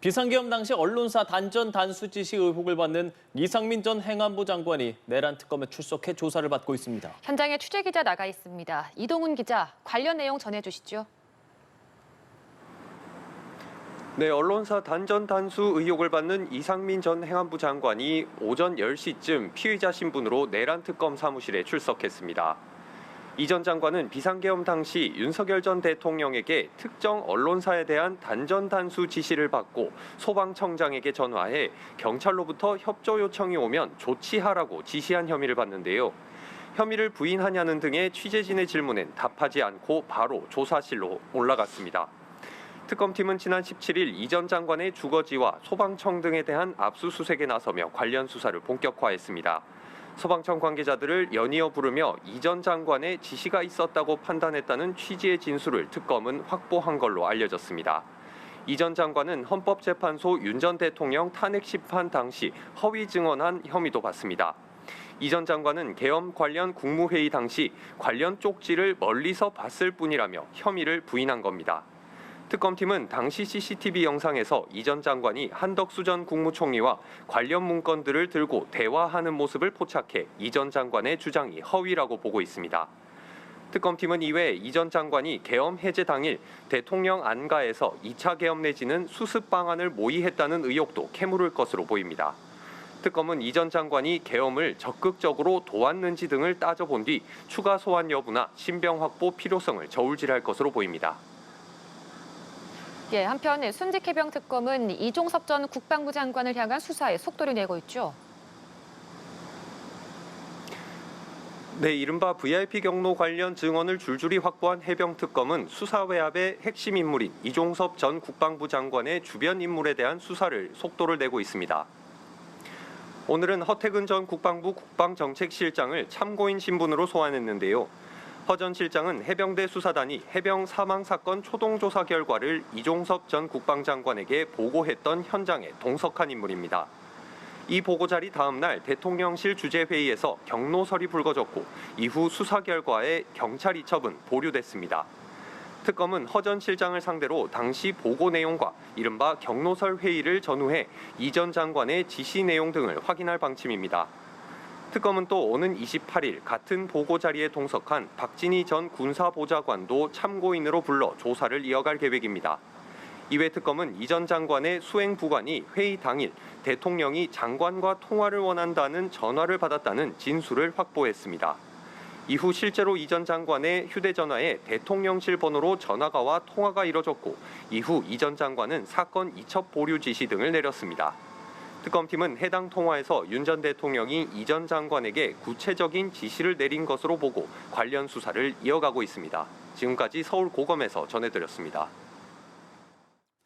비상계엄 당시 언론사 단전 단수 지시 의혹을 받는 이상민 전 행안부 장관이 내란 특검에 출석해 조사를 받고 있습니다. 현장에 취재 기자 나가 있습니다. 이동훈 기자, 관련 내용 전해주시죠. 네, 언론사 단전 단수 의혹을 받는 이상민 전 행안부 장관이 오전 10시쯤 피의자 신분으로 내란 특검 사무실에 출석했습니다. 이 전 장관은 비상계엄 당시 윤석열 전 대통령에게 특정 언론사에 대한 단전 단수 지시를 받고 소방청장에게 전화해 경찰로부터 협조 요청이 오면 조치하라고 지시한 혐의를 받는데요. 혐의를 부인하냐는 등의 취재진의 질문엔 답하지 않고 바로 조사실로 올라갔습니다. 특검팀은 지난 17일 이 전 장관의 주거지와 소방청 등에 대한 압수수색에 나서며 관련 수사를 본격화했습니다. 소방청 관계자들을 연이어 부르며 이 전 장관의 지시가 있었다고 판단했다는 취지의 진술을 특검은 확보한 걸로 알려졌습니다. 이 전 장관은 헌법재판소 윤 전 대통령 탄핵 심판 당시 허위 증언한 혐의도 받습니다. 이 전 장관은 계엄 관련 국무회의 당시 관련 쪽지를 멀리서 봤을 뿐이라며 혐의를 부인한 겁니다. 특검팀은 당시 CCTV 영상에서 이 전 장관이 한덕수 전 국무총리와 관련 문건들을 들고 대화하는 모습을 포착해 이 전 장관의 주장이 허위라고 보고 있습니다. 특검팀은 이외에 이 전 장관이 계엄 해제 당일 대통령 안가에서 2차 계엄 내지는 수습 방안을 모의했다는 의혹도 캐물을 것으로 보입니다. 특검은 이 전 장관이 계엄을 적극적으로 도왔는지 등을 따져본 뒤 추가 소환 여부나 신병 확보 필요성을 저울질할 것으로 보입니다. 한편 순직해병 특검은 이종섭 전 국방부 장관을 향한 수사에 속도를 내고 있죠. 네, 이른바 VIP 경로 관련 증언을 줄줄이 확보한 해병 특검은 수사 외압의 핵심 인물인 이종섭 전 국방부 장관의 주변 인물에 대한 수사를 속도를 내고 있습니다. 오늘은 허태근 전 국방부 국방정책실장을 참고인 신분으로 소환했는데요. 허 전 실장은 해병대 수사단이 해병 사망 사건 초동조사 결과를 이종섭 전 국방장관에게 보고했던 현장에 동석한 인물입니다. 이 보고 자리 다음 날 대통령실 주재회의에서 경로설이 불거졌고 이후 수사 결과에 경찰 이첩은 보류됐습니다. 특검은 허 전 실장을 상대로 당시 보고 내용과 이른바 경로설 회의를 전후해 이 전 장관의 지시 내용 등을 확인할 방침입니다. 특검은 또 오는 28일 같은 보고 자리에 동석한 박진희 전 군사보좌관도 참고인으로 불러 조사를 이어갈 계획입니다. 이외 특검은 이 전 장관의 수행부관이 회의 당일 대통령이 장관과 통화를 원한다는 전화를 받았다는 진술을 확보했습니다. 이후 실제로 이 전 장관의 휴대전화에 대통령실 번호로 전화가 와 통화가 이뤄졌고 이후 이 전 장관은 사건 이첩 보류 지시 등을 내렸습니다. 특검팀은 해당 통화에서 윤 전 대통령이 이 전 장관에게 구체적인 지시를 내린 것으로 보고 관련 수사를 이어가고 있습니다. 지금까지 서울고검에서 전해드렸습니다.